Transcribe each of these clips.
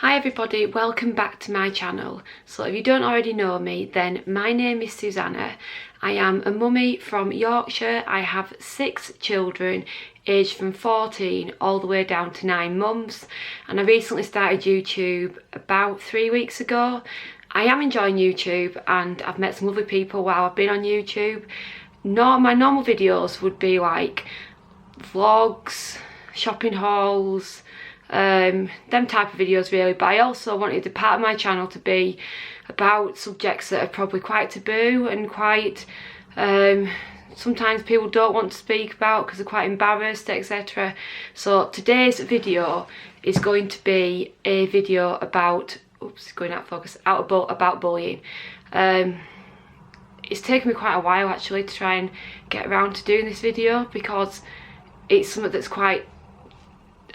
Hi everybody, welcome back to my channel. So if you don't already know me, then my name is Susanna. I am a mummy from Yorkshire. I have 6 children aged from 14 all the way down to 9 months, and I recently started YouTube about 3 weeks ago. I am enjoying YouTube and I've met some lovely people while I've been on YouTube. My normal videos would be like vlogs, shopping hauls, them type of videos really, but I also wanted the part of my channel to be about subjects that are probably quite taboo and quite sometimes people don't want to speak about because they're quite embarrassed, etc. So today's video is going to be a video about about bullying. It's taken me quite a while actually to try and get around to doing this video because it's something that's quite,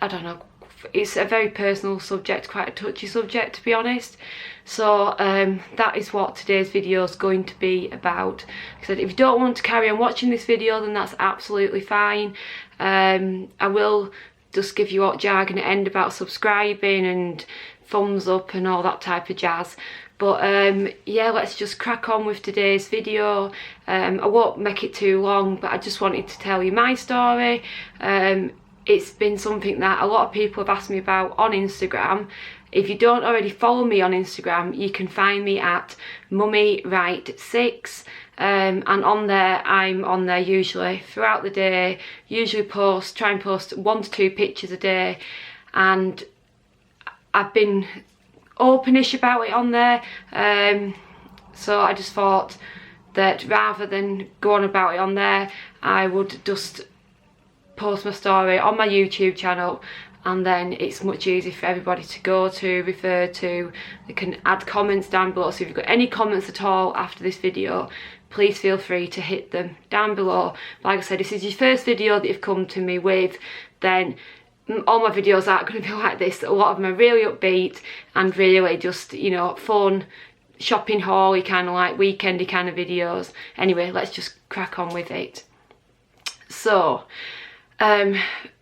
I don't know, it's a very personal subject, quite a touchy subject to be honest. So that is what today's video is going to be about. Like I said, if you don't want to carry on watching this video, then that's absolutely fine. I will just give you what jargon at the end about subscribing and thumbs up and all that type of jazz. But yeah, let's just crack on with today's video. I won't make it too long, but I just wanted to tell you my story. It's been something that a lot of people have asked me about on Instagram. If you don't already follow me on Instagram, you can find me at mummywrite6, and on there, I'm on there usually throughout the day, usually try and post 1 to 2 pictures a day, and I've been openish about it on there, so I just thought that rather than go on about it on there, I would just post my story on my YouTube channel, and then it's much easier for everybody to go to, refer to. They can add comments down below, so if you've got any comments at all after this video, please feel free to hit them down below. Like I said, if this is your first video that you've come to me with, then all my videos aren't going to be like this. A lot of them are really upbeat and really just, you know, fun, shopping haul-y kind of like weekendy kind of videos. Anyway, let's just crack on with it. So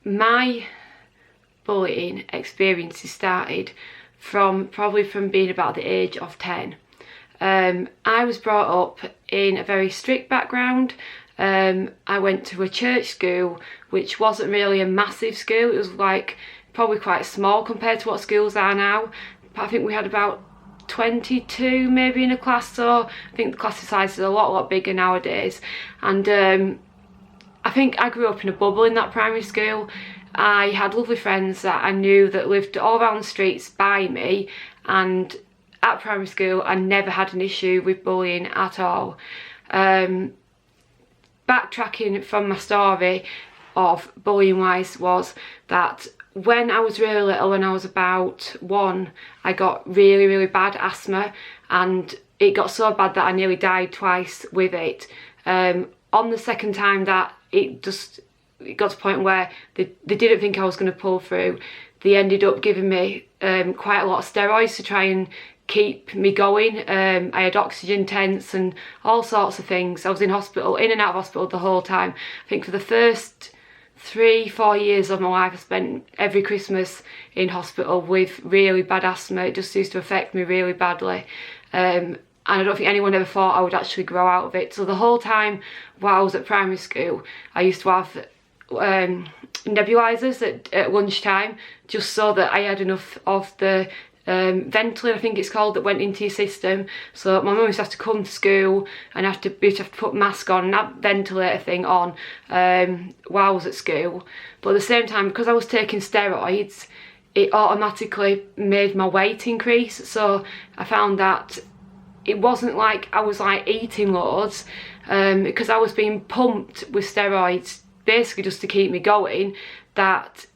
my bullying experiences started probably from being about the age of 10. I was brought up in a very strict background. I went to a church school which wasn't really a massive school. It was like probably quite small compared to what schools are now. But I think we had about 22 maybe in a class, so I think the class size is a lot bigger nowadays. And I think I grew up in a bubble in that primary school. I had lovely friends that I knew that lived all around the streets by me, and at primary school I never had an issue with bullying at all. Backtracking from my story of bullying wise was that when I was really little, when I was about 1, I got really bad asthma, and it got so bad that I nearly died twice with it. On the second time that it got to a point where they didn't think I was going to pull through, they ended up giving me quite a lot of steroids to try and keep me going. I had oxygen tents and all sorts of things. I was in hospital, in and out of hospital the whole time. I think for the first 3-4 years of my life, I spent every Christmas in hospital with really bad asthma. It just used to affect me really badly. And I don't think anyone ever thought I would actually grow out of it. So the whole time while I was at primary school, I used to have nebulizers at lunchtime, just so that I had enough of the Ventolin, I think it's called, that went into your system. So my mum used to have to come to school and have to put mask on and that ventilator thing on while I was at school. But at the same time, because I was taking steroids, it automatically made my weight increase. So I found that it wasn't like I was like eating loads, because I was being pumped with steroids basically just to keep me going, that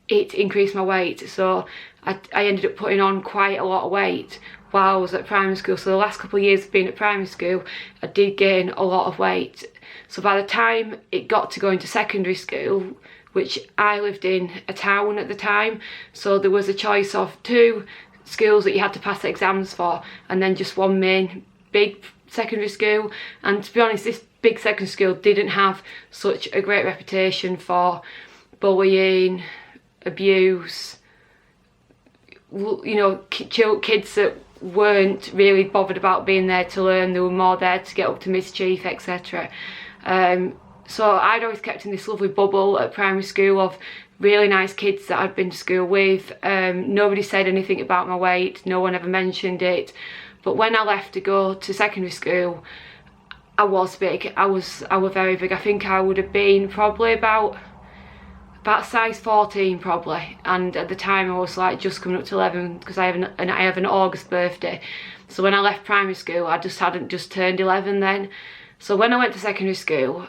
it increased my weight. So I ended up putting on quite a lot of weight while I was at primary school. So the last couple of years of being at primary school, I did gain a lot of weight. So by the time it got to going to secondary school, which I lived in a town at the time, so there was a choice of 2 schools that you had to pass exams for, and then just one main big secondary school. And to be honest, this big secondary school didn't have such a great reputation for bullying, abuse, you know, kids that weren't really bothered about being there to learn. They were more there to get up to mischief, etc. So I'd always kept in this lovely bubble at primary school of really nice kids that I'd been to school with. Nobody said anything about my weight, no one ever mentioned it. But when I left to go to secondary school, I was big. I was very big. I think I would have been probably about size 14 probably, and at the time I was like just coming up to 11 because I have an August birthday. So when I left primary school, I hadn't just turned 11 then. So when I went to secondary school,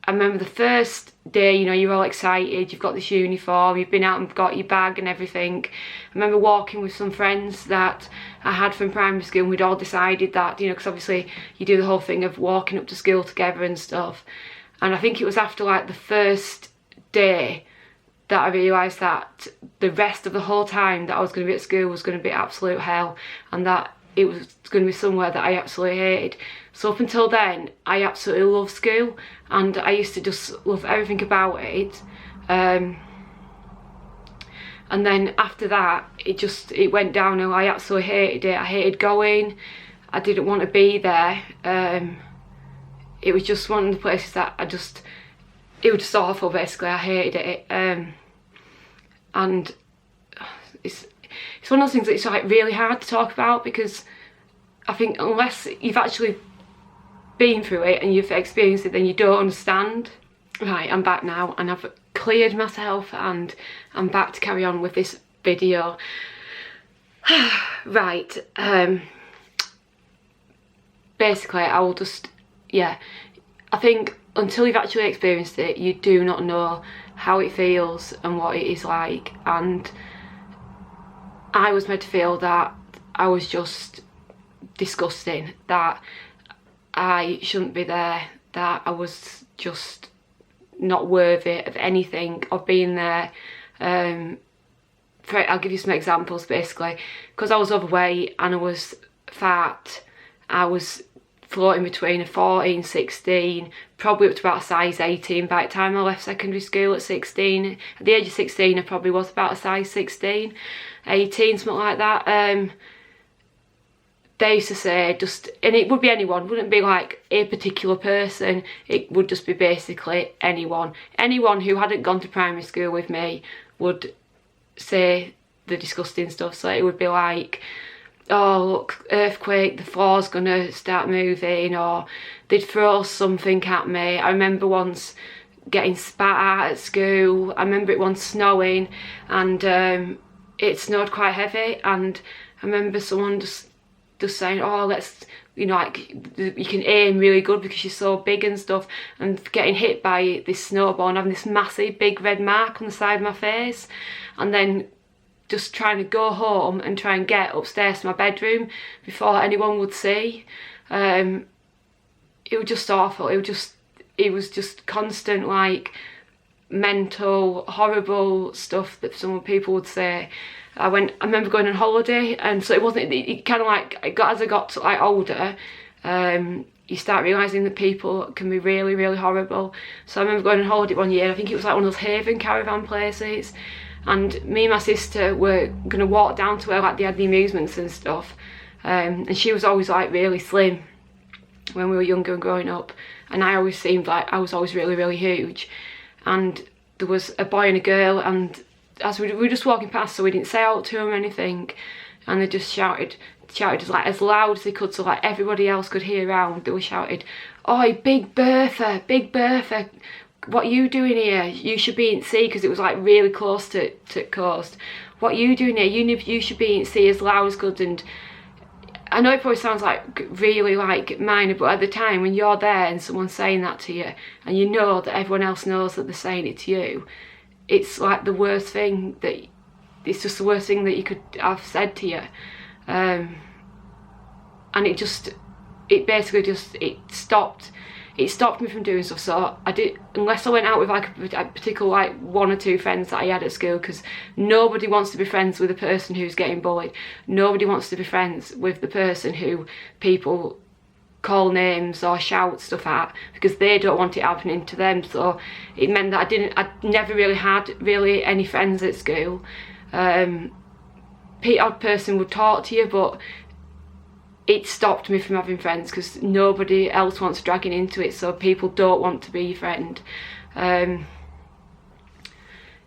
I remember the first day, you know, you're all excited, you've got this uniform, you've been out and got your bag and everything. I remember walking with some friends that I had from primary school, and we'd all decided that, you know, because obviously you do the whole thing of walking up to school together and stuff. And I think it was after like the first day that I realised that the rest of the whole time that I was going to be at school was going to be absolute hell, and that it was going to be somewhere that I absolutely hated. So up until then, I absolutely loved school, and I used to just love everything about it. And then after that, it went downhill. I absolutely hated it. I hated going. I didn't want to be there. It was just one of the places that it was just awful, basically. I hated it. And it's one of those things that it's like really hard to talk about, because I think unless you've actually been through it and you've experienced it, then you don't understand. Right, I'm back now and I've cleared myself and I'm back to carry on with this video. Right, basically I will just, yeah, I think until you've actually experienced it, you do not know how it feels and what it is like. And I was made to feel that I was just disgusting, that I shouldn't be there, that I was just not worthy of anything, of being there. I'll give you some examples. Basically, because I was overweight and I was fat, I was floating between a 14, 16, probably up to about a size 18 by the time I left secondary school at 16. At the age of 16, I probably was about a size 16, 18, something like that. They used to say and it would be anyone, wouldn't be like a particular person, it would just be basically anyone. Anyone who hadn't gone to primary school with me would say the disgusting stuff. So it would be like, oh look, earthquake, the floor's gonna start moving, or they'd throw something at me. I remember once getting spat at school. I remember it once snowing, and it snowed quite heavy, and I remember someone just saying, oh, let's, you know, like, you can aim really good because you're so big and stuff, and getting hit by this snowball and having this massive big red mark on the side of my face, and then just trying to go home and try and get upstairs to my bedroom before anyone would see. It was just awful. It was just constant, like, mental, horrible stuff that some people would say. I remember going on holiday, and so it kind of like, as I got to, like, older, you start realising that people can be really, really horrible. So I remember going on holiday one year, I think it was like one of those Haven caravan places, and me and my sister were going to walk down to where, like, they had the amusements and stuff, and she was always, like, really slim when we were younger and growing up, and I always seemed like I was always really, really huge. And there was a boy and a girl, and as we were just walking past, so we didn't say out to them or anything, and they just shouted as loud as they could, so like everybody else could hear around. They were shouted, "Oi, Big Bertha, what are you doing here? You should be in sea," because it was like really close to coast. "What are you doing here? You should be in sea," as loud as could. And I know it probably sounds like really like minor, but at the time when you're there and someone's saying that to you, and you know that everyone else knows that they're saying it to you, it's like the worst thing it's just the worst thing that you could have said to you. And it stopped me from doing stuff. So unless I went out with like a particular, like, one or two friends that I had at school, because nobody wants to be friends with a person who's getting bullied. Nobody wants to be friends with the person who people call names or shout stuff at, because they don't want it happening to them. So it meant that I never really had any friends at school. odd person would talk to you, but it stopped me from having friends because nobody else wants dragging into it, so people don't want to be your friend.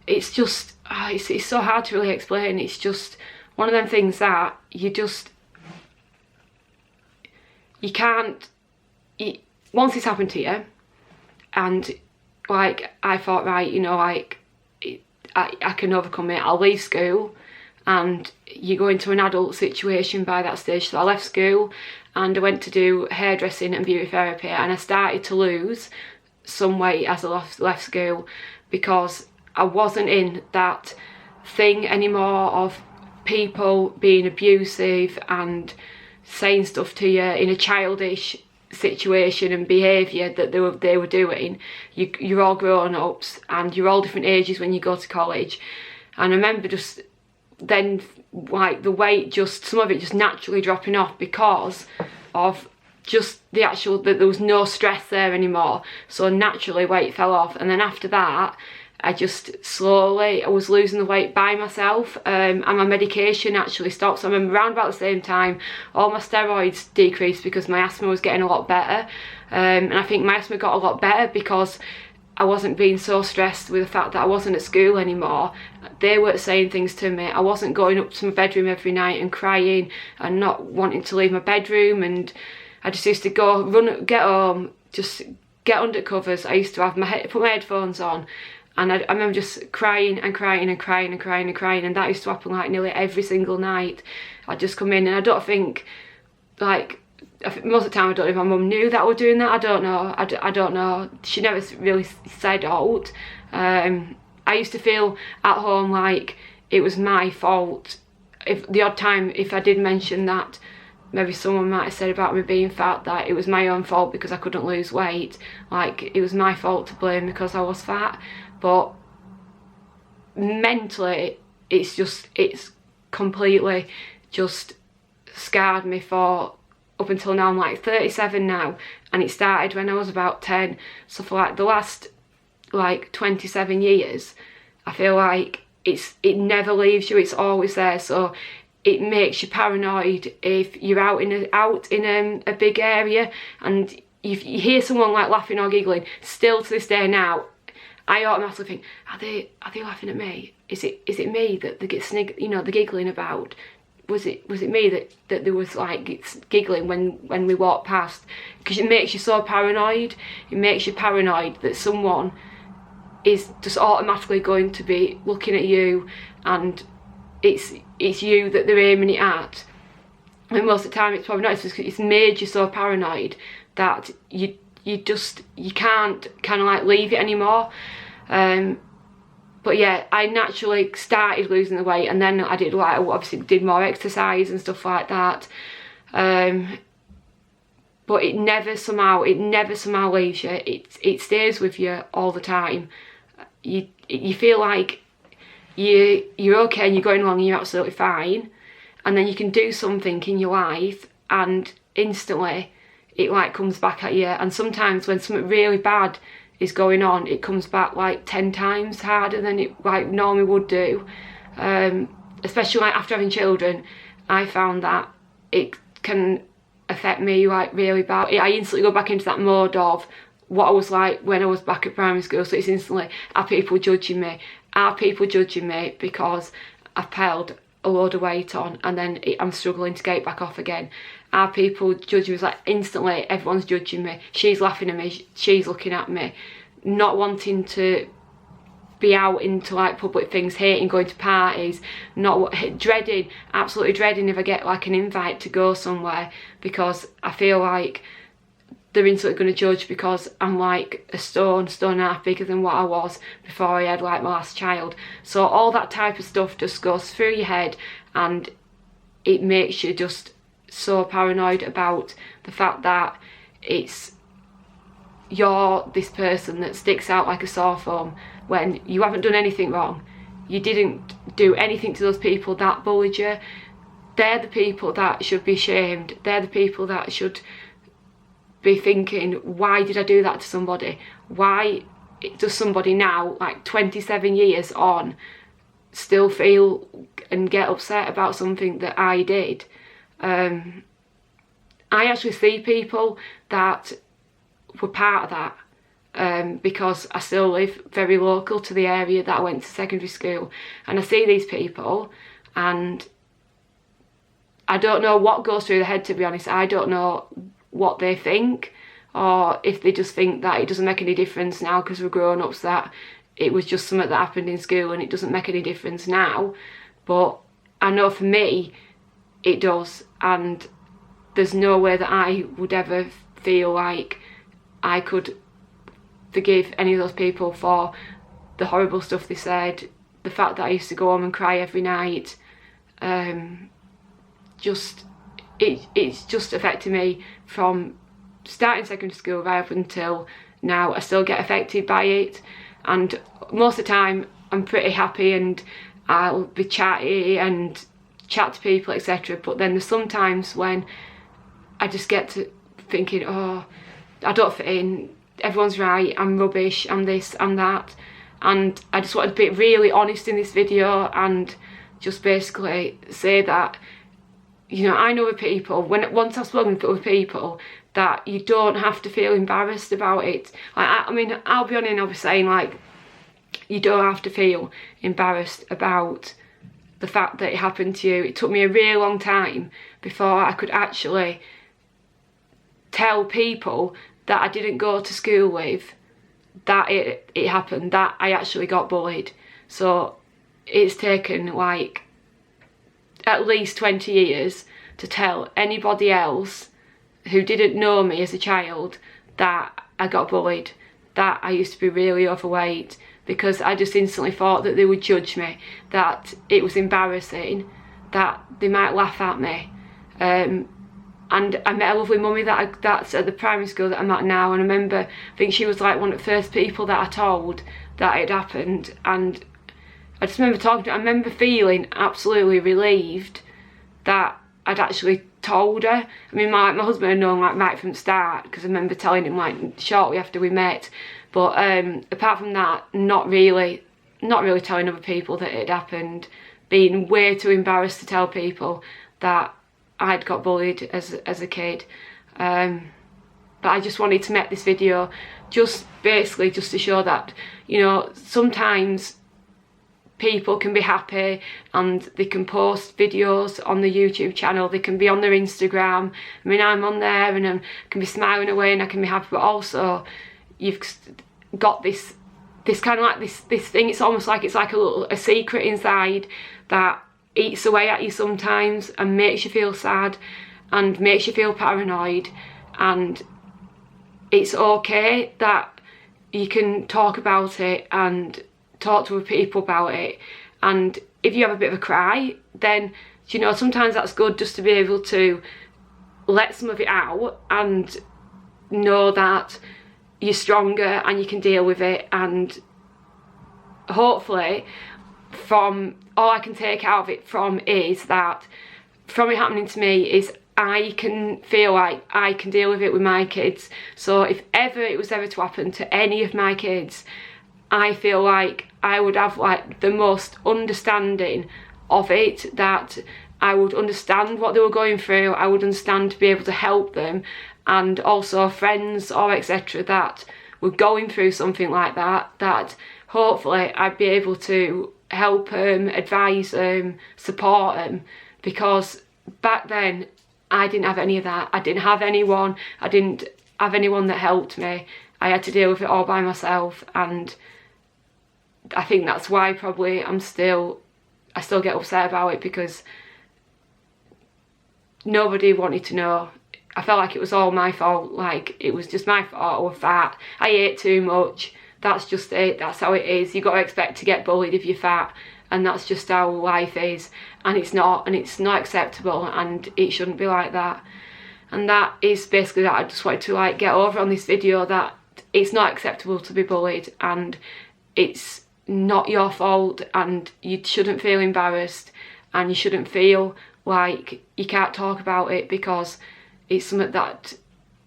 It's just, it's so hard to really explain. It's just one of them things that you can't, once it's happened to you, and like I thought, right, you know, like I can overcome it, I'll leave school, and you go into an adult situation by that stage. So I left school and I went to do hairdressing and beauty therapy, and I started to lose some weight as I left school because I wasn't in that thing anymore of people being abusive and saying stuff to you in a childish situation and behaviour that they were doing. You're all grown-ups and you're all different ages when you go to college. And I remember just then, like, the weight, just some of it just naturally dropping off because of just the actual, that there was no stress there anymore, so naturally weight fell off. And then after that I just slowly, I was losing the weight by myself, and my medication actually stopped. So I remember around about the same time all my steroids decreased because my asthma was getting a lot better, and I think my asthma got a lot better because I wasn't being so stressed with the fact that I wasn't at school anymore. They weren't saying things to me. I wasn't going up to my bedroom every night and crying and not wanting to leave my bedroom, and I just used to go, get home, just get under covers. I used to have put my headphones on, and I remember just crying and crying and crying and crying and crying, and that used to happen like nearly every single night. I'd just come in, and I don't think, like, most of the time I don't know if my mum knew that I was doing that. I don't know. I don't know. She never really said out. I used to feel at home like it was my fault. If the odd time, if I did mention that, maybe someone might have said about me being fat that it was my own fault because I couldn't lose weight. Like, it was my fault to blame because I was fat. But mentally, it's completely just scarred me for up until now. I'm like 37 now, and it started when I was about 10. So for like the last like 27 years, I feel like it never leaves you. It's always there. So it makes you paranoid if you're out in a big area and you hear someone like laughing or giggling. Still to this day now, I automatically think, are they laughing at me? Is it me that they get they're giggling about? Was it me that there was like giggling when we walked past? Because it makes you so paranoid. It makes you paranoid that someone is just automatically going to be looking at you, and it's you that they're aiming it at. And most of the time it's probably not. It's made you so paranoid that you can't kind of like leave it anymore. But yeah, I naturally started losing the weight, and then I did, like, obviously did more exercise and stuff like that. But it never somehow leaves you. It stays with you all the time. You feel like you're okay and you're going along and you're absolutely fine, and then you can do something in your life and instantly it like comes back at you. And sometimes when something really bad is going on, it comes back like 10 times harder than it like normally would do. Especially like after having children, I found that it can affect me like really bad. I instantly go back into that mode of what I was like when I was back at primary school. So it's instantly, are people judging me? Are people judging me because I've piled a load of weight on and then I'm struggling to get it back off again? Are people judging me? It's like instantly everyone's judging me. She's laughing at me, she's looking at me, not wanting to be out into like public things, hating going to parties, absolutely dreading if I get like an invite to go somewhere, because I feel like they're instantly going to judge because I'm like a stone and a half bigger than what I was before I had like my last child. So all that type of stuff just goes through your head, and it makes you just so paranoid about the fact that you're this person that sticks out like a sore thumb when you haven't done anything wrong. You didn't do anything to those people that bullied you. They're the people that should be shamed. They're the people that should be thinking, why did I do that to somebody? Why does somebody now, like 27 years on, still feel and get upset about something that I did. I actually see people that were part of that, because I still live very local to the area that I went to secondary school, and I see these people and I don't know what goes through their head, to be honest. I don't know what they think, or if they just think that it doesn't make any difference now because we're grown-ups, that it was just something that happened in school and it doesn't make any difference now. But I know for me it does, and there's no way that I would ever feel like I could forgive any of those people for the horrible stuff they said, the fact that I used to go home and cry every night. It's just affected me from starting secondary school right up until now. I still get affected by it, and most of the time I'm pretty happy and I'll be chatty and chat to people, etc. But then there's sometimes when I just get to thinking, oh, I don't fit in, everyone's right, I'm rubbish, I'm this, I'm that. And I just wanted to be really honest in this video and just basically say that, you know, I know with people, once I've spoken with people, that you don't have to feel embarrassed about it. I mean, I'll be honest, and I'll be saying, like, you don't have to feel embarrassed about the fact that it happened to you. It took me a really long time before I could actually tell people that I didn't go to school with that it happened, that I actually got bullied. So it's taken like at least 20 years to tell anybody else who didn't know me as a child that I got bullied, that I used to be really overweight, because I just instantly thought that they would judge me, that it was embarrassing, that they might laugh at me. And I met a lovely mummy that's at the primary school that I'm at now, and I remember, I think she was like one of the first people that I told that it had happened, and I just remember talking to her. I remember feeling absolutely relieved that I'd actually told her. I mean, my husband had known like right from the start, because I remember telling him like shortly after we met. But apart from that, not really telling other people that it happened, being way too embarrassed to tell people that I'd got bullied as a kid. But I just wanted to make this video just basically just to show that, you know, sometimes people can be happy and they can post videos on the YouTube channel, they can be on their Instagram. I mean, I'm on there and I can be smiling away and I can be happy, but also you've got this kind of like this thing, it's almost like it's like a secret inside that eats away at you sometimes and makes you feel sad and makes you feel paranoid. And it's okay that you can talk about it and talk to other people about it, and if you have a bit of a cry, then, you know, sometimes that's good just to be able to let some of it out and know that you're stronger and you can deal with it. And hopefully, from all I can take out of it from is that from it happening to me is I can feel like I can deal with it with my kids. So if ever it was ever to happen to any of my kids, I feel like I would have like the most understanding of it, that I would understand what they were going through, I would understand to be able to help them, and also friends or etc. that were going through something like that, that hopefully I'd be able to help them, advise them, support them, because back then I didn't have any of that. I didn't have anyone that helped me. I had to deal with it all by myself, and I think that's why probably I still get upset about it, because nobody wanted to know. I felt like it was all my fault, like it was just my fault. I was fat, I ate too much, that's just it, that's how it is. You've got to expect to get bullied if you're fat, and that's just how life is, and it's not acceptable, and it shouldn't be like that. And that is basically that I just wanted to like get over on this video, that it's not acceptable to be bullied, and it's not your fault, and you shouldn't feel embarrassed, and you shouldn't feel like you can't talk about it, because it's something that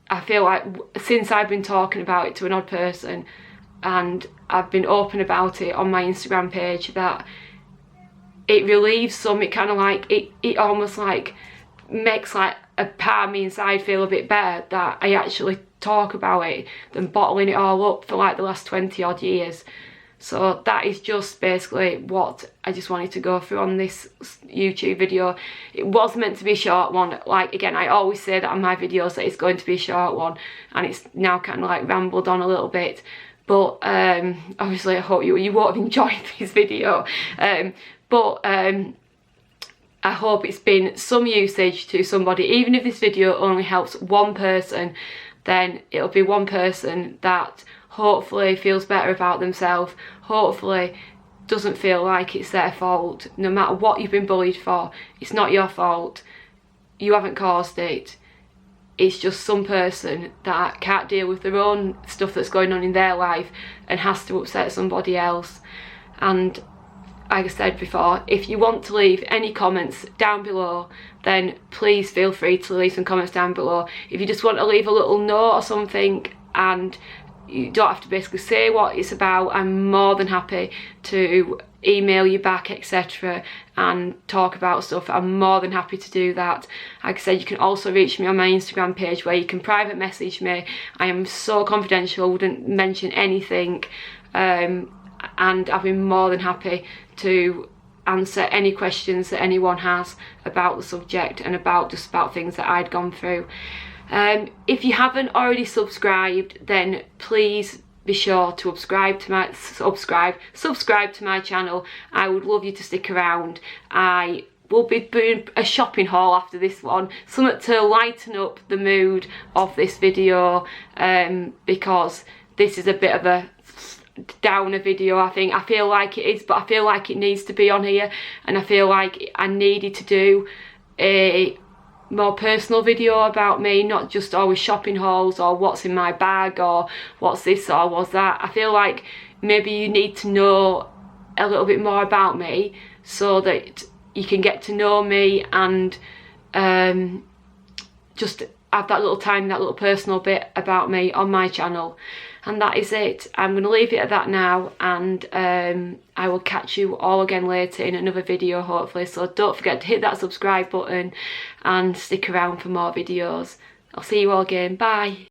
I feel like since I've been talking about it to an odd person and I've been open about it on my Instagram page, that it relieves some. It kind of like, it almost like makes like a part of me inside feel a bit better that I actually talk about it than bottling it all up for like the last 20 odd years. So that is just basically what I just wanted to go through on this YouTube video. It was meant to be a short one. Like, again, I always say that on my videos that it's going to be a short one, and it's now kind of like rambled on a little bit. But obviously I hope you won't have enjoyed this video. I hope it's been some usage to somebody. Even if this video only helps one person, then it'll be one person that hopefully feels better about themselves, hopefully doesn't feel like it's their fault. No matter what you've been bullied for, it's not your fault. You haven't caused it. It's just some person that can't deal with their own stuff that's going on in their life and has to upset somebody else. And like I said before, if you want to leave any comments down below, then please feel free to leave some comments down below. If you just want to leave a little note or something and you don't have to basically say what it's about, I'm more than happy to email you back, etc., and talk about stuff. I'm more than happy to do that. Like I said, you can also reach me on my Instagram page where you can private message me. I am so confidential, wouldn't mention anything, and I've been more than happy to answer any questions that anyone has about the subject and about just about things that I'd gone through. If you haven't already subscribed, then please be sure to subscribe to my channel. I would love you to stick around. I will be doing a shopping haul after this one, something to lighten up the mood of this video, because this is a bit of a downer video. I feel like it is, but I feel like it needs to be on here, and I feel like I needed to do a more personal video about me, not just always shopping hauls or what's in my bag or what's this or what's that. I feel like maybe you need to know a little bit more about me so that you can get to know me and just have that little time, that little personal bit about me on my channel. And that is it. I'm going to leave it at that now, and I will catch you all again later in another video, hopefully. So don't forget to hit that subscribe button and stick around for more videos. I'll see you all again. Bye.